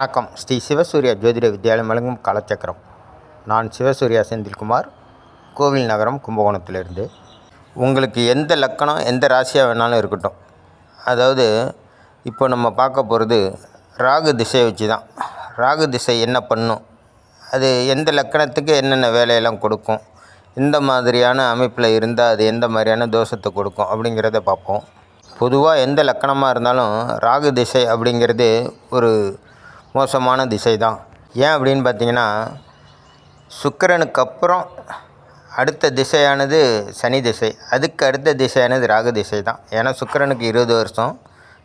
வணக்கம். ஸ்ரீ சிவசூர்யா ஜோதிட வித்யாலயம் வழங்கும் காலச்சக்கரம். நான் சிவசூர்யா செந்தில்குமார், கோவில் நகரம், கும்பகோணத்திலிருந்து. உங்களுக்கு எந்த லக்கணம் எந்த ராசியாக வேணாலும் இருக்கட்டும். அதாவது இப்போ நம்ம பார்க்க போகிறது ராகு திசையை வச்சு தான். ராகு திசை என்ன பண்ணும், அது எந்த லக்கணத்துக்கு என்னென்ன வேலையெல்லாம் கொடுக்கும், இந்த மாதிரியான அமைப்பில் இருந்தால் அது எந்த மாதிரியான தோஷத்தை கொடுக்கும் அப்படிங்கிறத பார்ப்போம். பொதுவாக எந்த லக்கணமாக இருந்தாலும் ராகு திசை அப்படிங்கிறது ஒரு மோசமான திசை தான். ஏன் அப்படின்னு பார்த்தீங்கன்னா, சுக்கிரனுக்கு அப்புறம் அடுத்த திசையானது சனி திசை, அதுக்கு அடுத்த திசையானது ராகு திசை தான். ஏன்னா சுக்கிரனுக்கு 20 வருஷம்,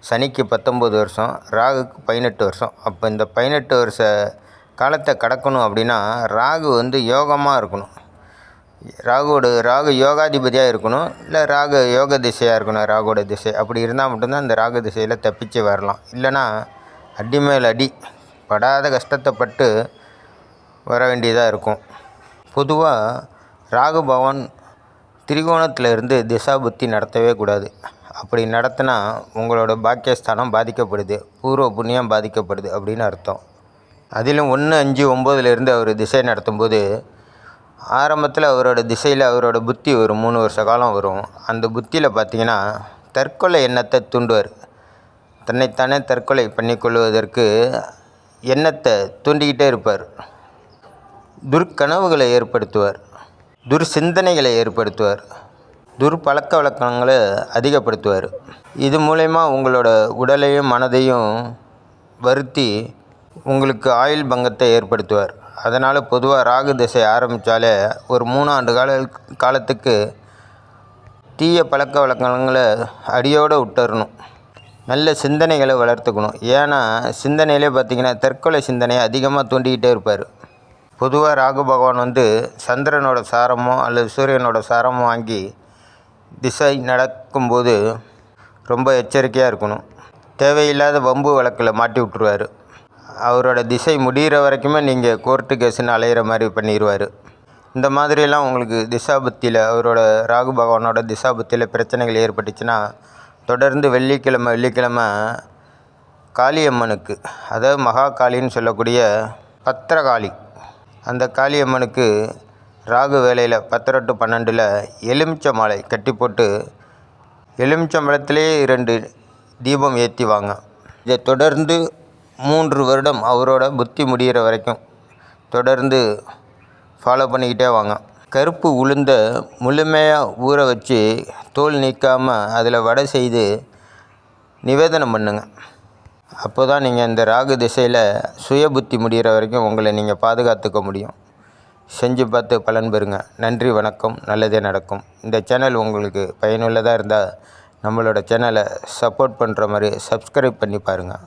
சனிக்கு 19 வருஷம், ராகுக்கு 18 வருஷம். அப்போ இந்த 18 வருஷ காலத்தை கடக்கணும் அப்படின்னா ராகு யோகமாக இருக்கணும். ராகு யோகாதிபதியாக இருக்கணும், இல்லை ராகு யோக திசையாக இருக்கணும். ராகுவோட திசை அப்படி இருந்தால் மட்டும்தான் இந்த ராகு திசையில் தப்பிச்சு வரலாம். இல்லைன்னா அடி மேல் அடி, படாத கஷ்டத்தைப்பட்டு வர வேண்டியதாக இருக்கும். பொதுவாக ராகு பகவான் திரிகோணத்தில் இருந்து திசா புத்தி நடத்தவே கூடாது. அப்படி நடத்தினா உங்களோட பாக்கியஸ்தானம் பாதிக்கப்படுது, பூர்வ புண்ணியம் பாதிக்கப்படுது அப்படின்னு அர்த்தம். அதிலும் 1, 5, 9லேருந்து அவர் திசை நடத்தும்போது ஆரம்பத்தில் அவரோட திசையில் அவரோட புத்தி ஒரு 3 வருஷ காலம் வரும். அந்த புத்தியில் பார்த்திங்கன்னா தற்கொலை எண்ணத்தை தூண்டுவார். தன்னைத்தானே தற்கொலை பண்ணிக்கொள்வதற்கு எண்ணத்தை தூண்டிக்கிட்டே இருப்பார். துர்க்கனவுகளை ஏற்படுத்துவார், துர்சிந்தனைகளை ஏற்படுத்துவார், துர்பழக்க வழக்கங்களை அதிகப்படுத்துவார். இது மூலயமா உங்களோட உடலையும் மனதையும் வருத்தி உங்களுக்கு ஆயுள் பங்கத்தை ஏற்படுத்துவார். அதனால் பொதுவாக ராகு திசை ஆரம்பித்தாலே ஒரு 3 ஆண்டு காலத்துக்கு தீய பழக்க வழக்கங்களை அடியோடு விட்டுறணும். நல்ல சிந்தனைகளை வளர்த்துக்கணும். ஏன்னா சிந்தனையிலே பார்த்திங்கன்னா தற்கொலை சிந்தனையை அதிகமாக தூண்டிக்கிட்டே இருப்பார். பொதுவாக ராகு பகவான் சந்திரனோட சாரமோ அல்லது சூரியனோட சாரமோ வாங்கி திசை நடக்கும்போது ரொம்ப எச்சரிக்கையாக இருக்கணும். தேவையில்லாத வம்பு வழக்கில் மாட்டி விட்டுருவார். அவரோட திசை முடிகிற வரைக்குமே நீங்கள் கோர்ட்டு கேஸுன்னு அலையிற மாதிரி பண்ணிடுவார். இந்த மாதிரியெல்லாம் உங்களுக்கு திசாபுத்தியில் அவரோட ராகு பகவானோட திசாபுத்தியில் பிரச்சனைகள் ஏற்பட்டுச்சுன்னா தொடர்ந்து வெள்ளிக்கிழமை காளியம்மனுக்கு, அதாவது மகா காளின்னு சொல்லக்கூடிய பத்திரகாளி, அந்த காளியம்மனுக்கு ராகு வேளையில் 10 to 12 எலுமிச்சை மாலை கட்டி போட்டு எலுமிச்சம்பழத்திலே 2 தீபம் ஏற்றி வாங்க. இதை தொடர்ந்து 3 வருடம் அவரோட புத்தி முடிகிற வரைக்கும் தொடர்ந்து ஃபாலோ பண்ணிக்கிட்டே வாங்க. கருப்பு உளுந்தை முழுமையாக ஊற வச்சு தோல் நீக்காமல் அதில் வடை செய்து நிவேதனம் பண்ணுங்கள். அப்போ தான் நீங்கள் இந்த ராகு திசையில் சுய புத்தி முடிகிற வரைக்கும் உங்களை நீங்கள் பாதுகாத்துக்க முடியும். செஞ்சு பார்த்து பலன் பெறுங்க. நன்றி, வணக்கம். நல்லதே நடக்கும். இந்த சேனல் உங்களுக்கு பயனுள்ளதாக இருந்தால் நம்மளோட சேனலை சப்போர்ட் பண்ணுற மாதிரி சப்ஸ்கிரைப் பண்ணி பாருங்கள்.